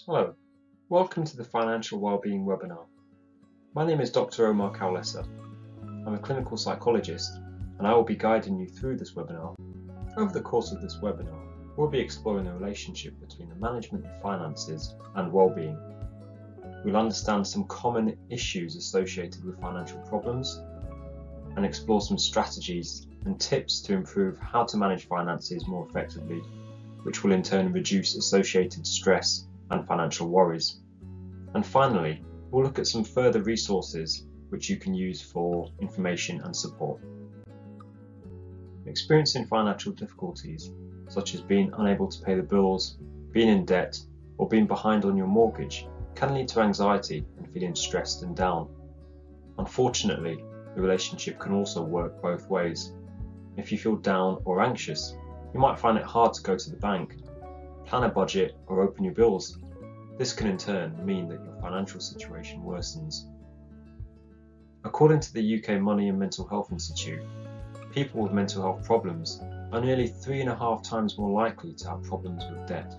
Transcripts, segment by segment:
Hello, welcome to the Financial Wellbeing webinar. My name is Dr. Omar Kowlessar. I'm a clinical psychologist and I will be guiding you through this webinar. Over the course of this webinar, we'll be exploring the relationship between the management of finances and well-being. We'll understand some common issues associated with financial problems and explore some strategies and tips to improve how to manage finances more effectively, which will in turn reduce associated stress and financial worries. And finally, we'll look at some further resources which you can use for information and support. Experiencing financial difficulties, such as being unable to pay the bills, being in debt, or being behind on your mortgage, can lead to anxiety and feeling stressed and down. Unfortunately, the relationship can also work both ways. If you feel down or anxious, you might find it hard to go to the bank, plan a budget, or open your bills. This can in turn mean that your financial situation worsens. According to the UK Money and Mental Health Institute, people with mental health problems are nearly 3.5 times more likely to have problems with debt.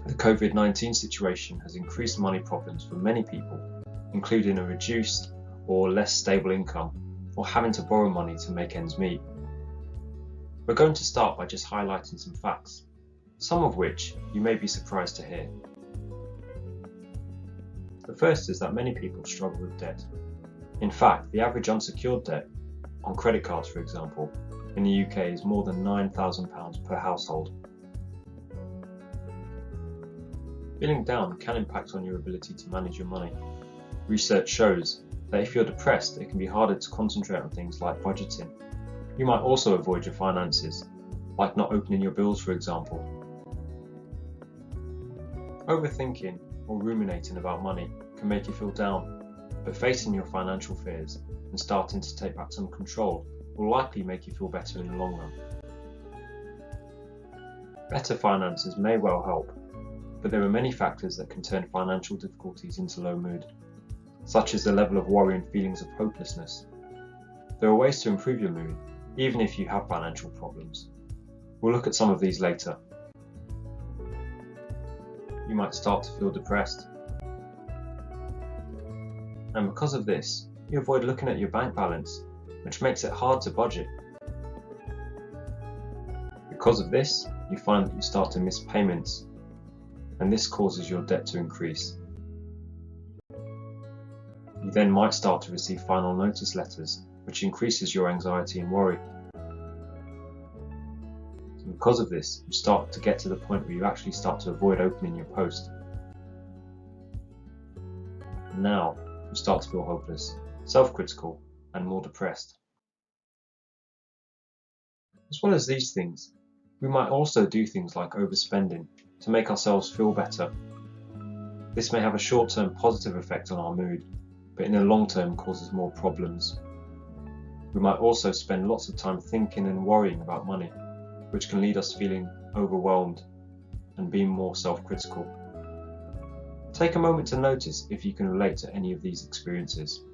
The COVID-19 situation has increased money problems for many people, including a reduced or less stable income, or having to borrow money to make ends meet. We're going to start by just highlighting some facts, some of which you may be surprised to hear. The first is that many people struggle with debt. In fact, the average unsecured debt, on credit cards for example, in the UK is more than £9,000 per household. Feeling down can impact on your ability to manage your money. Research shows that if you're depressed, it can be harder to concentrate on things like budgeting. You might also avoid your finances, like not opening your bills for example. Overthinking or ruminating about money can make you feel down, but facing your financial fears and starting to take back some control will likely make you feel better in the long run. Better finances may well help, but there are many factors that can turn financial difficulties into low mood, such as the level of worry and feelings of hopelessness. There are ways to improve your mood, even if you have financial problems. We'll look at some of these later. You might start to feel depressed. And because of this, you avoid looking at your bank balance, which makes it hard to budget. Because of this, you find that you start to miss payments, and this causes your debt to increase. You then might start to receive final notice letters, which increases your anxiety and worry. And because of this, you start to get to the point where you actually start to avoid opening your post. And now, you start to feel hopeless, self-critical, and more depressed. As well as these things, we might also do things like overspending to make ourselves feel better. This may have a short-term positive effect on our mood, but in the long term causes more problems. We might also spend lots of time thinking and worrying about money, which can lead us feeling overwhelmed and being more self-critical. Take a moment to notice if you can relate to any of these experiences.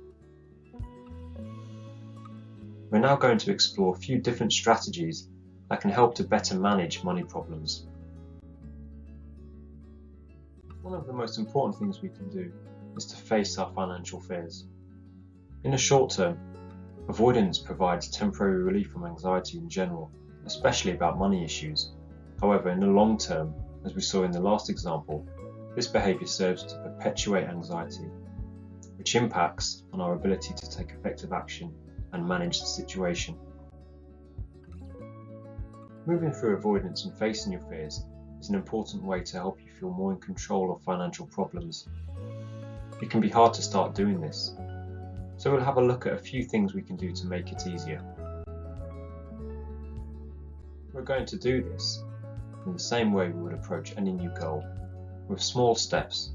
We're now going to explore a few different strategies that can help to better manage money problems. One of the most important things we can do is to face our financial fears. In the short term, avoidance provides temporary relief from anxiety in general, especially about money issues. However, in the long term, as we saw in the last example, this behaviour serves to perpetuate anxiety, which impacts on our ability to take effective action and manage the situation. Moving through avoidance and facing your fears is an important way to help you feel more in control of financial problems. It can be hard to start doing this, so we'll have a look at a few things we can do to make it easier. We're going to do this in the same way we would approach any new goal, with small steps.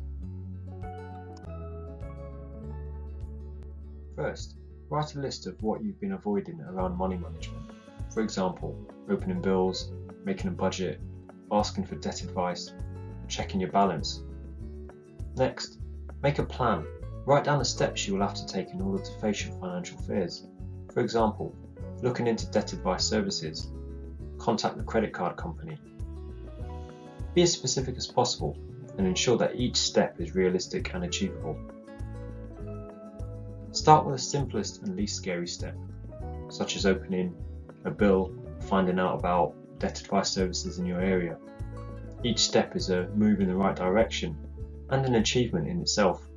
First, write a list of what you've been avoiding around money management. For example, opening bills, making a budget, asking for debt advice, checking your balance. Next, make a plan. Write down the steps you will have to take in order to face your financial fears. For example, looking into debt advice services, contact the credit card company. Be as specific as possible and ensure that each step is realistic and achievable. Start with the simplest and least scary step, such as opening a bill, finding out about debt advice services in your area. Each step is a move in the right direction and an achievement in itself.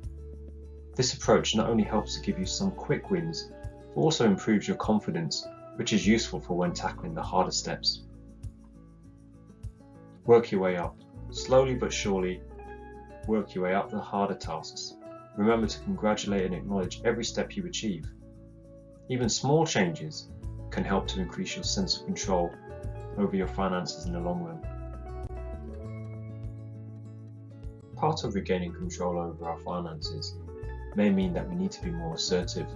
This approach not only helps to give you some quick wins, but also improves your confidence, which is useful for when tackling the harder steps. Work your way up. Slowly but surely, work your way up the harder tasks. Remember to congratulate and acknowledge every step you achieve. Even small changes can help to increase your sense of control over your finances in the long run. Part of regaining control over our finances may mean that we need to be more assertive.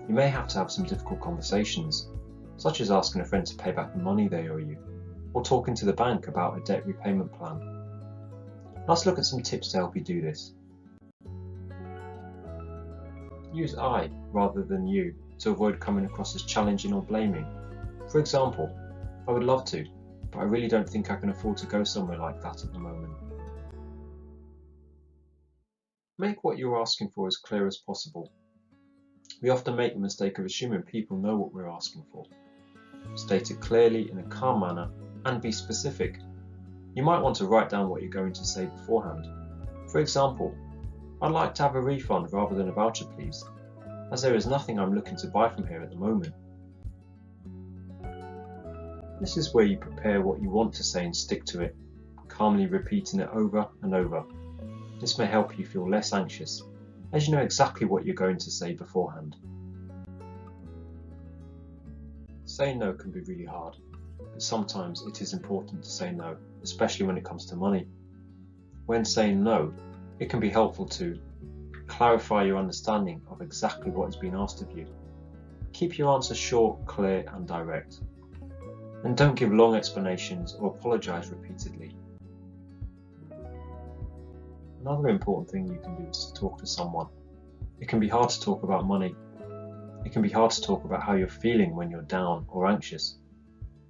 You may have to have some difficult conversations, such as asking a friend to pay back the money they owe you, or talking to the bank about a debt repayment plan. Let's look at some tips to help you do this. Use I rather than you to avoid coming across as challenging or blaming. For example, I would love to, but I really don't think I can afford to go somewhere like that at the moment. Make what you're asking for as clear as possible. We often make the mistake of assuming people know what we're asking for. State it clearly in a calm manner and be specific. You might want to write down what you're going to say beforehand. For example, I'd like to have a refund rather than a voucher, please, as there is nothing I'm looking to buy from here at the moment. This is where you prepare what you want to say and stick to it, calmly repeating it over and over. This may help you feel less anxious, as you know exactly what you're going to say beforehand. Saying no can be really hard, but sometimes it is important to say no, especially when it comes to money. When saying no, it can be helpful to clarify your understanding of exactly what is being asked of you. Keep your answer short, clear and direct. And don't give long explanations or apologise repeatedly. Another important thing you can do is to talk to someone. It can be hard to talk about money. It can be hard to talk about how you're feeling when you're down or anxious.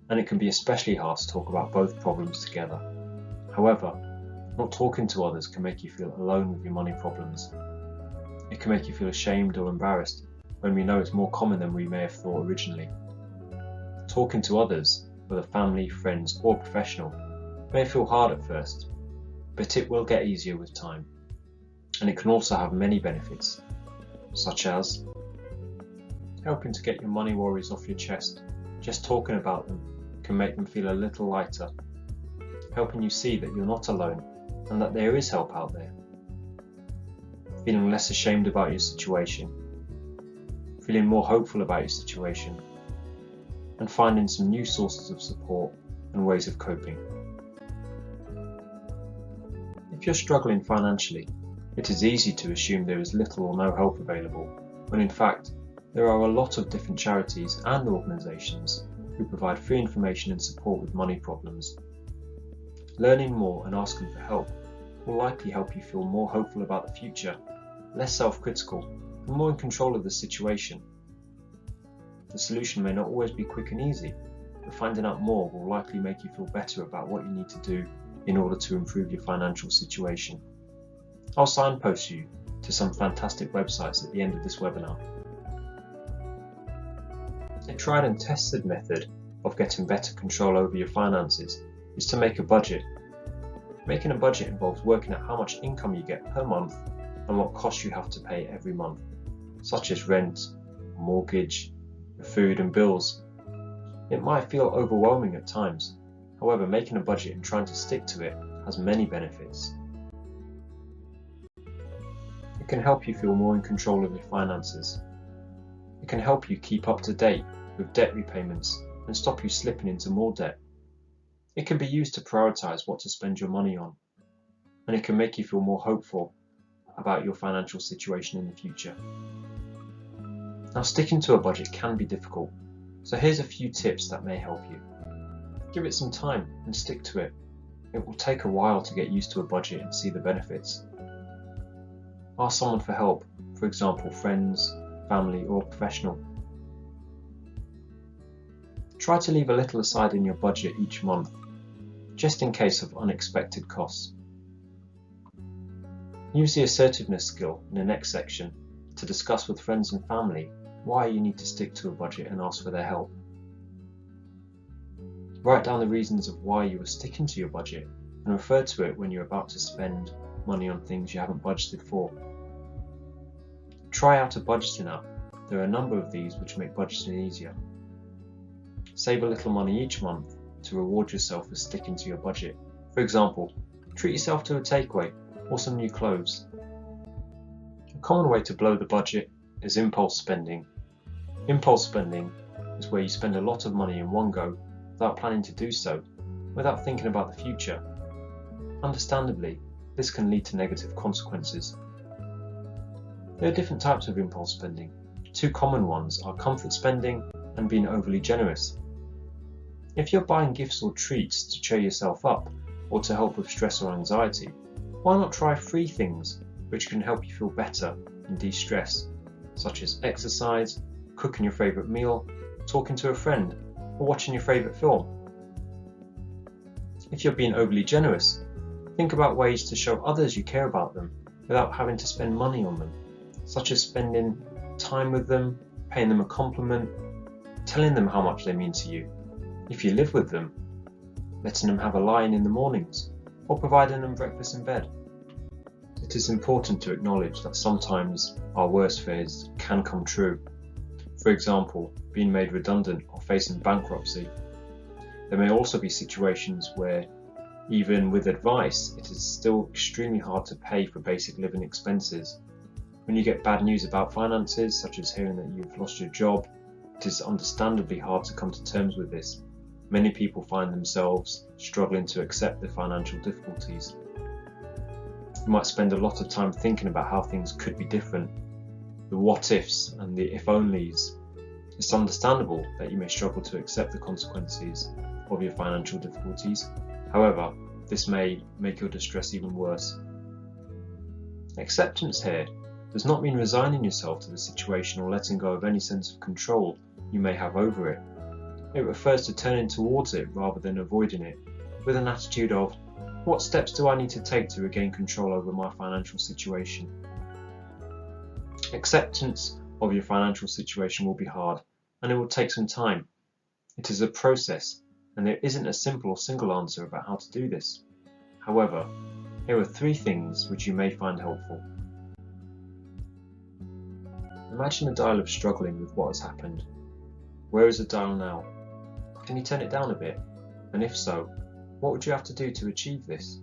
And it can be especially hard to talk about both problems together. However, not talking to others can make you feel alone with your money problems. It can make you feel ashamed or embarrassed when we know it's more common than we may have thought originally. Talking to others, whether family, friends or professional, may feel hard at first, but it will get easier with time. And it can also have many benefits, such as helping to get your money worries off your chest. Just talking about them can make them feel a little lighter, helping you see that you're not alone and that there is help out there. Feeling less ashamed about your situation, feeling more hopeful about your situation, and finding some new sources of support and ways of coping. If you're struggling financially, it is easy to assume there is little or no help available, when in fact there are a lot of different charities and organisations who provide free information and support with money problems. Learning more and asking for help will likely help you feel more hopeful about the future, less self-critical, and more in control of the situation. The solution may not always be quick and easy, but finding out more will likely make you feel better about what you need to do in order to improve your financial situation. I'll signpost you to some fantastic websites at the end of this webinar. A tried and tested method of getting better control over your finances is to make a budget. Making a budget involves working out how much income you get per month and what costs you have to pay every month, such as rent, mortgage, food and bills. It might feel overwhelming at times. However, making a budget and trying to stick to it has many benefits. It can help you feel more in control of your finances. It can help you keep up to date with debt repayments and stop you slipping into more debt. It can be used to prioritise what to spend your money on, and it can make you feel more hopeful about your financial situation in the future. Now, sticking to a budget can be difficult, so here's a few tips that may help you. Give it some time and stick to it. It will take a while to get used to a budget and see the benefits. Ask someone for help, for example friends, family or professional. Try to leave a little aside in your budget each month, just in case of unexpected costs. Use the assertiveness skill in the next section to discuss with friends and family why you need to stick to a budget and ask for their help. Write down the reasons of why you are sticking to your budget and refer to it when you're about to spend money on things you haven't budgeted for. Try out a budgeting app. There are a number of these which make budgeting easier. Save a little money each month to reward yourself for sticking to your budget. For example, treat yourself to a takeaway or some new clothes. A common way to blow the budget is impulse spending. Impulse spending is where you spend a lot of money in one go without planning to do so, without thinking about the future. Understandably, this can lead to negative consequences. There are different types of impulse spending. Two common ones are comfort spending and being overly generous. If you're buying gifts or treats to cheer yourself up or to help with stress or anxiety, why not try free things which can help you feel better and de-stress, such as exercise, cooking your favourite meal, talking to a friend, or watching your favourite film? If you're being overly generous, think about ways to show others you care about them without having to spend money on them, such as spending time with them, paying them a compliment, telling them how much they mean to you. If you live with them, letting them have a lie-in in the mornings, or providing them breakfast in bed. It is important to acknowledge that sometimes our worst fears can come true. For example, being made redundant or facing bankruptcy. There may also be situations where, even with advice, it is still extremely hard to pay for basic living expenses. When you get bad news about finances, such as hearing that you've lost your job, it is understandably hard to come to terms with this. Many people find themselves struggling to accept their financial difficulties. You might spend a lot of time thinking about how things could be different, the what ifs and the if onlys. It's understandable that you may struggle to accept the consequences of your financial difficulties. However, this may make your distress even worse. Acceptance here does not mean resigning yourself to the situation or letting go of any sense of control you may have over it. It refers to turning towards it rather than avoiding it, with an attitude of, what steps do I need to take to regain control over my financial situation? Acceptance of your financial situation will be hard, and it will take some time. It is a process, and there isn't a simple or single answer about how to do this. However, here are 3 things which you may find helpful. Imagine a dial of struggling with what has happened. Where is the dial now? Can you turn it down a bit? And if so, what would you have to do to achieve this?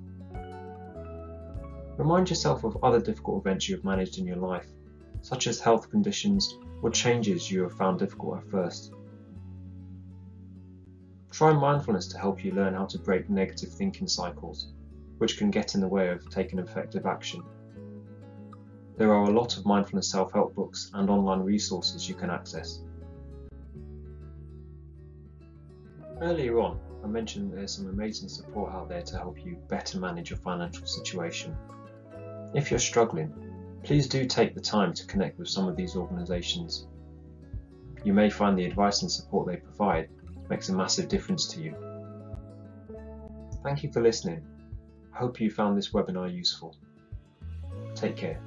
Remind yourself of other difficult events you have managed in your life, such as health conditions or changes you have found difficult at first. Try mindfulness to help you learn how to break negative thinking cycles, which can get in the way of taking effective action. There are a lot of mindfulness self-help books and online resources you can access. Earlier on, I mentioned that there's some amazing support out there to help you better manage your financial situation. If you're struggling, please do take the time to connect with some of these organisations. You may find the advice and support they provide makes a massive difference to you. Thank you for listening. I hope you found this webinar useful. Take care.